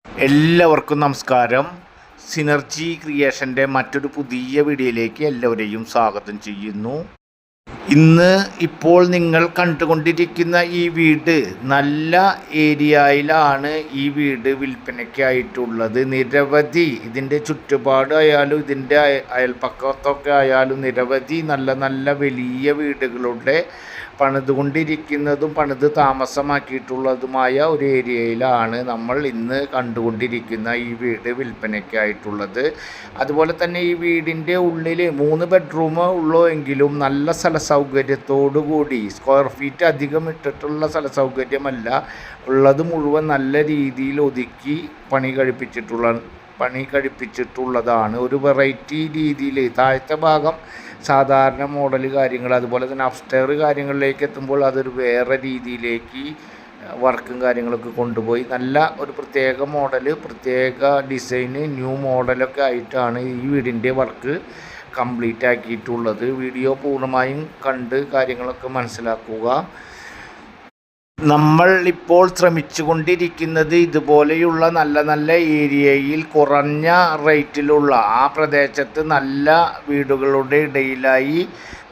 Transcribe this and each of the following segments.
എല്ലാവർക്കും നമസ്കാരം. സിനർജി ക്രിയേഷൻ്റെ മറ്റൊരു പുതിയ വീഡിയോയിലേക്ക് എല്ലാവരെയും സ്വാഗതം ചെയ്യുന്നു. ഇപ്പോൾ നിങ്ങൾ കണ്ടുകൊണ്ടിരിക്കുന്ന ഈ വീട് നല്ല ഏരിയയിലാണ് ഈ വീട് വിൽപ്പനയ്ക്കായിട്ടുള്ളത്. നിരവധി ഇതിൻ്റെ ചുറ്റുപാടായാലും ഇതിൻ്റെ അയൽപ്പക്കത്തൊക്കെ ആയാലും നിരവധി നല്ല നല്ല വലിയ വീടുകളുടെ പണിതുകൊണ്ടിരിക്കുന്നതും പണിത് താമസമാക്കിയിട്ടുള്ളതുമായ ഒരു ഏരിയയിലാണ് നമ്മൾ ഇന്ന് കണ്ടുകൊണ്ടിരിക്കുന്ന ഈ വീട് വിൽപ്പനയ്ക്കായിട്ടുള്ളത്. അതുപോലെ തന്നെ ഈ വീടിൻ്റെ ഉള്ളിൽ 3 ബെഡ്റൂം ഉള്ളൂ എങ്കിലും നല്ല സ്ഥല സൗകര്യത്തോടു കൂടി സ്ക്വയർ ഫീറ്റ് അധികം ഇട്ടിട്ടുള്ള സ്ഥല സൗകര്യമല്ല ഉള്ളത്, മുഴുവൻ നല്ല രീതിയിൽ ഒതുക്കി പണി കഴിപ്പിച്ചിട്ടുള്ളതാണ്. ഒരു വെറൈറ്റി രീതിയിൽ താഴത്തെ ഭാഗം സാധാരണ മോഡൽ കാര്യങ്ങൾ, അതുപോലെ തന്നെ അപ്സ്റ്റെയർ കാര്യങ്ങളിലേക്ക് എത്തുമ്പോൾ അതൊരു വേറെ രീതിയിലേക്ക് വർക്കും കാര്യങ്ങളൊക്കെ കൊണ്ടുപോയി നല്ല ഒരു പ്രത്യേക മോഡൽ, പ്രത്യേക ഡിസൈന്, ന്യൂ മോഡലൊക്കെ ആയിട്ടാണ് ഈ വീടിൻ്റെ വർക്ക് കംപ്ലീറ്റ് ആക്കിയിട്ടുള്ളത്. വീഡിയോ പൂർണ്ണമായും കണ്ട് കാര്യങ്ങളൊക്കെ മനസ്സിലാക്കുക. നമ്മൾ ഇപ്പോൾ ശ്രമിച്ചുകൊണ്ടിരിക്കുന്നത് ഇതുപോലെയുള്ള നല്ല നല്ല ഏരിയയിൽ കുറഞ്ഞ റേറ്റിലുള്ള ആ പ്രദേശത്ത് നല്ല വീടുകളുടെ ഇടയിലായി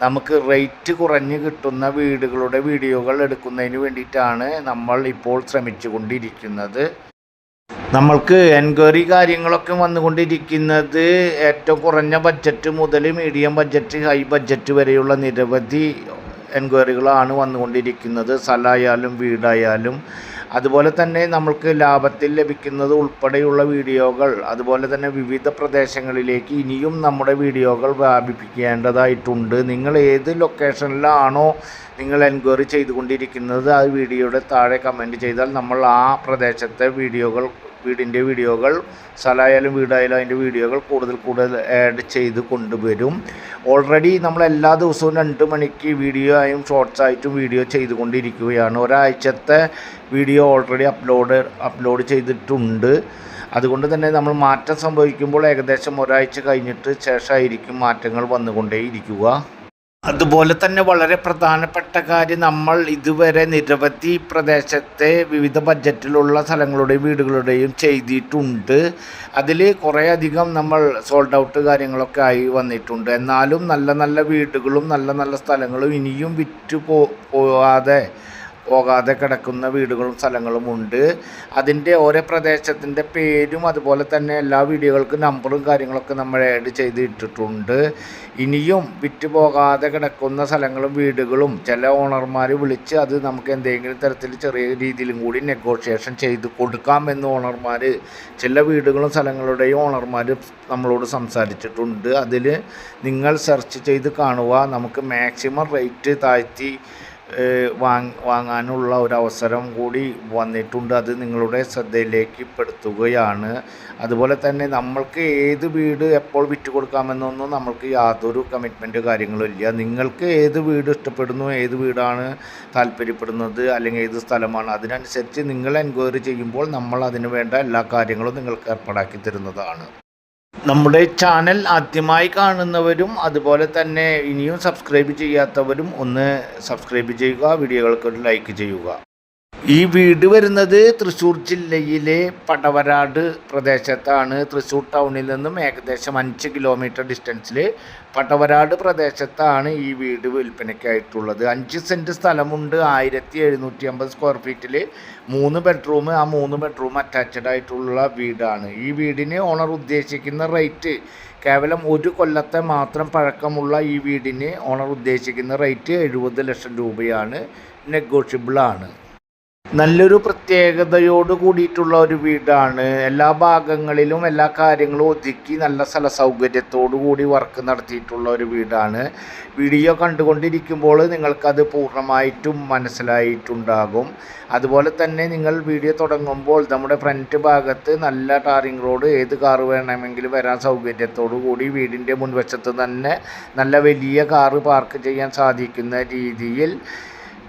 നമുക്ക് റേറ്റ് കുറഞ്ഞ് കിട്ടുന്ന വീടുകളുടെ വീഡിയോകൾ എടുക്കുന്നതിന് വേണ്ടിയിട്ടാണ് നമ്മൾ ഇപ്പോൾ ശ്രമിച്ചുകൊണ്ടിരിക്കുന്നത്. നമ്മൾക്ക് എൻക്വയറി കാര്യങ്ങളൊക്കെ വന്നുകൊണ്ടിരിക്കുന്നത് ഏറ്റവും കുറഞ്ഞ ബഡ്ജറ്റ് മുതൽ മീഡിയം ബഡ്ജറ്റ്, ഹൈ ബഡ്ജറ്റ് വരെയുള്ള നിരവധി എൻക്വയറികളാണ് വന്നുകൊണ്ടിരിക്കുന്നത്. സ്ഥലമായാലും വീടായാലും അതുപോലെ തന്നെ നമ്മൾക്ക് ലാഭത്തിൽ ലഭിക്കുന്നത് ഉൾപ്പെടെയുള്ള വീഡിയോകൾ, അതുപോലെ തന്നെ വിവിധ പ്രദേശങ്ങളിലേക്ക് ഇനിയും നമ്മുടെ വീഡിയോകൾ വ്യാപിപ്പിക്കേണ്ടതായിട്ടുണ്ട്. നിങ്ങൾ ഏത് ലൊക്കേഷനിലാണോ നിങ്ങൾ എൻക്വയറി ചെയ്തുകൊണ്ടിരിക്കുന്നത് ആ വീഡിയോയുടെ താഴെ കമൻറ്റ് ചെയ്താൽ നമ്മൾ ആ പ്രദേശത്തെ വീടിൻ്റെ വീഡിയോകൾ, സ്ഥലമായാലും വീടായാലും അതിൻ്റെ വീഡിയോകൾ കൂടുതൽ ആഡ് ചെയ്ത് കൊണ്ടുവരും. ഓൾറെഡി നമ്മൾ എല്ലാ ദിവസവും 2 മണിക്ക് വീഡിയോ ആയും ഷോർട്സ് ആയിട്ടും വീഡിയോ ചെയ്തുകൊണ്ടിരിക്കുകയാണ്. ഒരാഴ്ചത്തെ വീഡിയോ ഓൾറെഡി അപ്ലോഡ് ചെയ്തിട്ടുണ്ട്. അതുകൊണ്ട് തന്നെ നമ്മൾ മാറ്റം സംഭവിക്കുമ്പോൾ ഏകദേശം ഒരാഴ്ച കഴിഞ്ഞിട്ട് ശേഷമായിരിക്കും മാറ്റങ്ങൾ വന്നുകൊണ്ടേയിരിക്കുക. അതുപോലെ തന്നെ വളരെ പ്രധാനപ്പെട്ട കാര്യം, നമ്മൾ ഇതുവരെ നിരവധി പ്രദേശത്തെ വിവിധ ബഡ്ജറ്റിലുള്ള സ്ഥലങ്ങളുടെയും വീടുകളുടെയും ചെയ്തിട്ടുണ്ട്. അതിൽ കുറേയധികം നമ്മൾ സോൾഡ് ഔട്ട് കാര്യങ്ങളൊക്കെ ആയി വന്നിട്ടുണ്ട്. എന്നാലും നല്ല നല്ല വീടുകളും നല്ല നല്ല സ്ഥലങ്ങളും ഇനിയും പോകാതെ കിടക്കുന്ന വീടുകളും സ്ഥലങ്ങളും ഉണ്ട്. അതിൻ്റെ ഓരോ പ്രദേശത്തിൻ്റെ പേരും അതുപോലെ തന്നെ എല്ലാ വീഡിയോകൾക്കും നമ്പറും കാര്യങ്ങളൊക്കെ നമ്മൾ ആഡ് ചെയ്തിട്ടിട്ടുണ്ട്. ഇനിയും പോകാതെ കിടക്കുന്ന സ്ഥലങ്ങളും വീടുകളും ചില ഓണർമാർ വിളിച്ച് അത് നമുക്ക് എന്തെങ്കിലും തരത്തിൽ ചെറിയ രീതിയിലും കൂടി നെഗോഷിയേഷൻ ചെയ്ത് കൊടുക്കാമെന്ന് ഓണർമാർ, ചില വീടുകളും സ്ഥലങ്ങളുടെയും ഓണർമാർ നമ്മളോട് സംസാരിച്ചിട്ടുണ്ട്. അതിൽ നിങ്ങൾ സെർച്ച് ചെയ്ത് കാണുക. നമുക്ക് മാക്സിമം റേറ്റ് താഴ്ത്തി വാങ്ങാനുള്ള ഒരവസരം കൂടി വന്നിട്ടുണ്ട്. അത് നിങ്ങളുടെ ശ്രദ്ധയിലേക്ക് പെടുത്തുകയാണ്. അതുപോലെ തന്നെ നമ്മൾക്ക് ഏത് വീട് എപ്പോൾ വിറ്റ് കൊടുക്കാമെന്നൊന്നും നമ്മൾക്ക് യാതൊരു കമ്മിറ്റ്മെൻറ്റ് കാര്യങ്ങളും ഇല്ല. നിങ്ങൾക്ക് ഏത് വീട് ഇഷ്ടപ്പെടുന്നു, ഏത് വീടാണ് താല്പര്യപ്പെടുന്നത്, അല്ലെങ്കിൽ ഏത് സ്ഥലമാണ്, അതിനനുസരിച്ച് നിങ്ങൾ എൻക്വയറി ചെയ്യുമ്പോൾ നമ്മൾ അതിന് വേണ്ട എല്ലാ കാര്യങ്ങളും നിങ്ങൾക്ക് ഏർപ്പാടാക്കി തരുന്നതാണ്. നമ്മുടെ ചാനൽ ആദ്യമായി കാണുന്നവരും അതുപോലെ തന്നെ ഇനിയും സബ്സ്ക്രൈബ് ചെയ്യാത്തവരും ഒന്ന് സബ്സ്ക്രൈബ് ചെയ്യുക, വീഡിയോകൾക്ക് ഒരു ലൈക്ക് ചെയ്യുക. ഈ വീട് വരുന്നത് തൃശ്ശൂർ ജില്ലയിലെ പടവരാട് പ്രദേശത്താണ്. തൃശ്ശൂർ ടൗണിൽ നിന്നും ഏകദേശം 5 കിലോമീറ്റർ ഡിസ്റ്റൻസിൽ പടവരാട് പ്രദേശത്താണ് ഈ വീട് വിൽപ്പനയ്ക്കായിട്ടുള്ളത്. 5 സെൻറ്റ് സ്ഥലമുണ്ട്. 1750 സ്ക്വയർ ഫീറ്റിൽ 3 ബെഡ്റൂം, ആ 3 ബെഡ്റൂം അറ്റാച്ച്ഡ് ആയിട്ടുള്ള വീടാണ്. ഈ വീടിന് ഓണർ ഉദ്ദേശിക്കുന്ന റേറ്റ് കേവലം 1 കൊല്ലത്തെ മാത്രം പഴക്കമുള്ള ഈ വീടിന് ഓണർ ഉദ്ദേശിക്കുന്ന റേറ്റ് 70 ലക്ഷം രൂപയാണ്. നെഗോഷ്യബിളാണ്. നല്ലൊരു പ്രത്യേകതയോട് കൂടിയിട്ടുള്ള ഒരു വീടാണ്. എല്ലാ ഭാഗങ്ങളിലും എല്ലാ കാര്യങ്ങളും ഒതുക്കി നല്ല സ്ഥല സൗകര്യത്തോടു കൂടി വർക്ക് നടത്തിയിട്ടുള്ള ഒരു വീടാണ്. വീഡിയോ കണ്ടുകൊണ്ടിരിക്കുമ്പോൾ നിങ്ങൾക്കത് പൂർണ്ണമായിട്ടും മനസ്സിലായിട്ടുണ്ടാകും. അതുപോലെ തന്നെ നിങ്ങൾ വീഡിയോ തുടങ്ങുമ്പോൾ നമ്മുടെ ഫ്രണ്ട് ഭാഗത്ത് നല്ല ടാറിംഗ് റോഡ്, ഏത് കാറ് വേണമെങ്കിലും വരാൻ സൗകര്യത്തോടു കൂടി വീടിൻ്റെ മുൻവശത്ത് തന്നെ നല്ല വലിയ കാറ് പാർക്ക് ചെയ്യാൻ സാധിക്കുന്ന രീതിയിൽ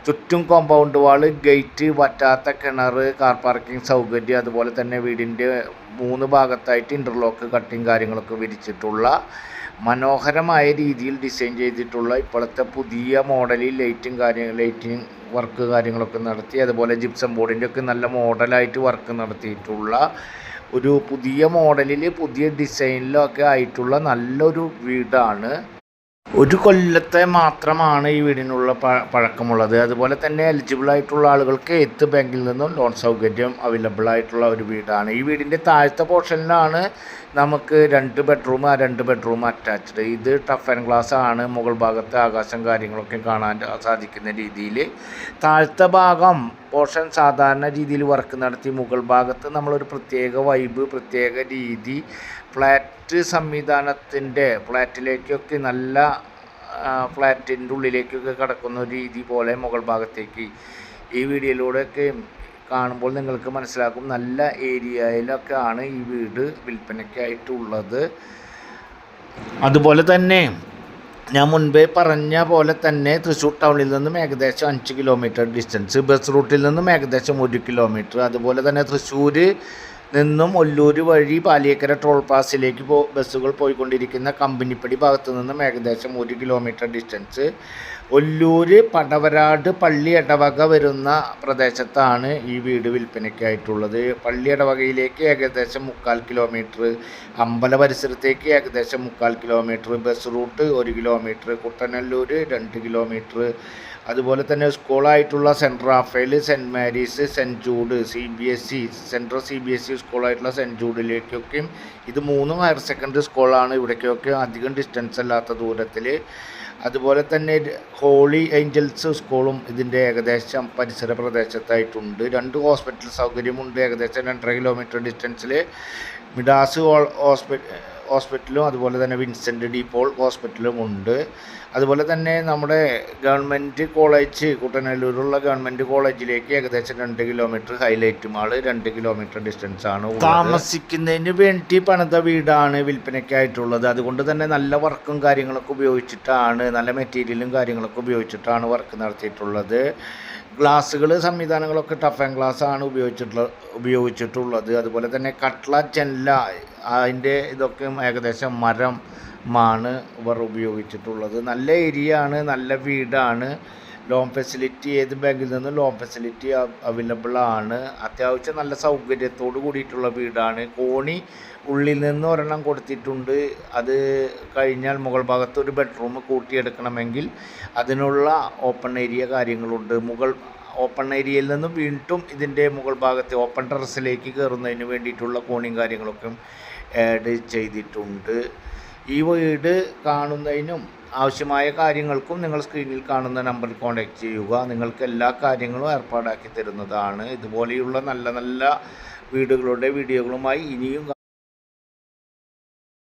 ചുറ്റും കോമ്പൗണ്ട് വാള്, ഗേറ്റ്, വറ്റാത്ത കിണർ, കാർ പാർക്കിംഗ് സൗകര്യം, അതുപോലെ തന്നെ വീടിൻ്റെ 3 ഭാഗത്തായിട്ട് ഇൻ്റർലോക്ക് കട്ടിങ് കാര്യങ്ങളൊക്കെ വിരിച്ചിട്ടുള്ള മനോഹരമായ രീതിയിൽ ഡിസൈൻ ചെയ്തിട്ടുള്ള ഇപ്പോഴത്തെ പുതിയ മോഡലിൽ ലൈറ്റിംഗ് വർക്ക് കാര്യങ്ങളൊക്കെ നടത്തി, അതുപോലെ ജിപ്സം ബോർഡിൻ്റെ ഒക്കെ നല്ല മോഡലായിട്ട് വർക്ക് നടത്തിയിട്ടുള്ള ഒരു പുതിയ മോഡലിൽ പുതിയ ഡിസൈനിലൊക്കെ ആയിട്ടുള്ള നല്ലൊരു വീടാണ്. ഒരു കൊല്ലത്തെ മാത്രമാണ് ഈ വീടിനുള്ള പഴക്കമുള്ളത്. അതുപോലെ തന്നെ എലിജിബിൾ ആയിട്ടുള്ള ആളുകൾക്ക് 8th ബാങ്കിൽ നിന്നും ലോൺ സൗകര്യം അവൈലബിൾ ആയിട്ടുള്ള ഒരു വീടാണ്. ഈ വീടിൻ്റെ താഴത്തെ പോർഷനിലാണ് നമുക്ക് 2 ബെഡ്റൂം, ആ 2 ബെഡ്റൂം അറ്റാച്ച്ഡ്. ഇത് ടഫ് ആൻഡ് ഗ്ലാസ് ആണ്. മുകൾ ഭാഗത്ത് ആകാശം കാര്യങ്ങളൊക്കെ കാണാൻ സാധിക്കുന്ന രീതിയിൽ. താഴത്തെ ഭാഗം പോർഷൻ സാധാരണ രീതിയിൽ വർക്ക് നടത്തി, മുകൾ ഭാഗത്ത് നമ്മളൊരു പ്രത്യേക വൈബ്, പ്രത്യേക രീതി, ഫ്ലാറ്റ് സംവിധാനത്തിൻ്റെ ഫ്ലാറ്റിലേക്കൊക്കെ നല്ല ഫ്ലാറ്റിൻ്റെ ഉള്ളിലേക്കൊക്കെ കടക്കുന്ന ഒരു രീതി പോലെ മുകൾ ഭാഗത്തേക്ക് ഈ വീഡിയോയിലൂടെയൊക്കെ കാണുമ്പോൾ നിങ്ങൾക്ക് മനസ്സിലാക്കും. നല്ല ഏരിയയിലൊക്കെയാണ് ഈ വീട് വിൽപ്പനയ്ക്കായിട്ടുള്ളത്. അതുപോലെ തന്നെ ഞാൻ മുൻപേ പറഞ്ഞ പോലെ തന്നെ തൃശ്ശൂർ ടൗണിൽ നിന്നും ഏകദേശം 5 കിലോമീറ്റർ ഡിസ്റ്റൻസ്, ബസ് റൂട്ടിൽ നിന്നും ഏകദേശം 1 കിലോമീറ്റർ, അതുപോലെ തന്നെ തൃശ്ശൂർ നിന്നും ഒല്ലൂർ വഴി പാലിയേക്കര ടോൾ പാസിലേക്ക് ബസ്സുകൾ പോയിക്കൊണ്ടിരിക്കുന്ന കമ്പനിപ്പടി ഭാഗത്തു നിന്നും ഏകദേശം 1 കിലോമീറ്റർ ഡിസ്റ്റൻസ്. ഒല്ലൂർ പടവരാട് പള്ളി ഇടവക വരുന്ന പ്രദേശത്താണ് ഈ വീട് വിൽപ്പനയ്ക്കായിട്ടുള്ളത്. പള്ളി ഇടവകയിലേക്ക് ഏകദേശം 3/4 കിലോമീറ്റർ, അമ്പല പരിസരത്തേക്ക് ഏകദേശം 3/4 kilometre, bus route 1 kilometre, Kuttanellur 2 kilometre, അതുപോലെ തന്നെ സ്കൂളായിട്ടുള്ള saint Raphael, saint Mary's, saint Jude, CBSE central CBSE സ്കൂളായിട്ടുള്ള സെൻറ്റ് ജൂഡിലേക്കൊക്കെയും, ഇത് 3 ഹയർ സെക്കൻഡറി സ്കൂളാണ്. ഇവിടേക്കൊക്കെ അധികം ഡിസ്റ്റൻസ് അല്ലാത്ത ദൂരത്തിൽ. അതുപോലെ തന്നെ ഹോളി ഏഞ്ചൽസ് സ്കൂളും ഇതിൻ്റെ ഏകദേശം പരിസര പ്രദേശത്തായിട്ടുണ്ട്. 2 ഹോസ്പിറ്റൽ സൗകര്യമുണ്ട് ഏകദേശം 2.5 കിലോമീറ്റർ ഡിസ്റ്റൻസിൽ. മിഡാസ് ഹോസ്പിറ്റലും അതുപോലെ തന്നെ വിൻസെൻ്റ് ഡി പോൾ ഹോസ്പിറ്റലും ഉണ്ട്. അതുപോലെ തന്നെ നമ്മുടെ ഗവൺമെൻറ് കോളേജ്, കുട്ടനല്ലൂരുള്ള ഗവൺമെൻറ് കോളേജിലേക്ക് ഏകദേശം 2 kilometre, highlight mall 2 kilometre distance ആണ്. താമസിക്കുന്നതിന് വേണ്ടി പണിത വീടാണ് വിൽപ്പനയ്ക്കായിട്ടുള്ളത്. അതുകൊണ്ട് തന്നെ നല്ല വർക്കും കാര്യങ്ങളൊക്കെ ഉപയോഗിച്ചിട്ടാണ്, നല്ല മെറ്റീരിയലും കാര്യങ്ങളൊക്കെ ഉപയോഗിച്ചിട്ടാണ് വർക്ക് നടത്തിയിട്ടുള്ളത്. ഗ്ലാസ്സുകൾ സംവിധാനങ്ങളൊക്കെ ടഫ് ആൻഡ് ഗ്ലാസ് ആണ് ഉപയോഗിച്ചിട്ടുള്ളത്. അതുപോലെ തന്നെ കട്ട്ള, ജനല, അതിൻ്റെ ഇതൊക്കെ ഏകദേശം മരമാണ് ഇവർ ഉപയോഗിച്ചിട്ടുള്ളത്. നല്ല ഏരിയ ആണ്, നല്ല വീടാണ്. ലോൺ ഫെസിലിറ്റി ഏത് ബാങ്കിൽ നിന്നും ലോൺ ഫെസിലിറ്റി അവൈലബിൾ ആണ്. അത്യാവശ്യം നല്ല സൗകര്യത്തോട് കൂടിയിട്ടുള്ള വീടാണ്. കോണി ഉള്ളിൽ നിന്ന് ഒരെണ്ണം കൊടുത്തിട്ടുണ്ട്. അത് കഴിഞ്ഞാൽ മുകൾ ഭാഗത്ത് ഒരു ബെഡ്റൂം കൂട്ടിയെടുക്കണമെങ്കിൽ അതിനുള്ള ഓപ്പൺ ഏരിയ കാര്യങ്ങളുണ്ട്. ഓപ്പൺ ഏരിയയിൽ നിന്നും വീണ്ടും ഇതിൻ്റെ മുകൾ ഭാഗത്ത് ഓപ്പൺ ടെറസിലേക്ക് കയറുന്നതിന് വേണ്ടിയിട്ടുള്ള കോണിയും കാര്യങ്ങളൊക്കെ ആഡ് ചെയ്തിട്ടുണ്ട്. ഈ വീട് കാണുന്നതിനും ആവശ്യമായ കാര്യങ്ങൾക്കും നിങ്ങൾ സ്ക്രീനിൽ കാണുന്ന നമ്പറിൽ കോൺടാക്റ്റ് ചെയ്യുക. നിങ്ങൾക്ക് എല്ലാ കാര്യങ്ങളും ഏർപ്പാടാക്കി തരുന്നതാണ്. ഇതുപോലെയുള്ള നല്ല നല്ല വീടുകളുടെ വീഡിയോകളുമായി ഇനിയും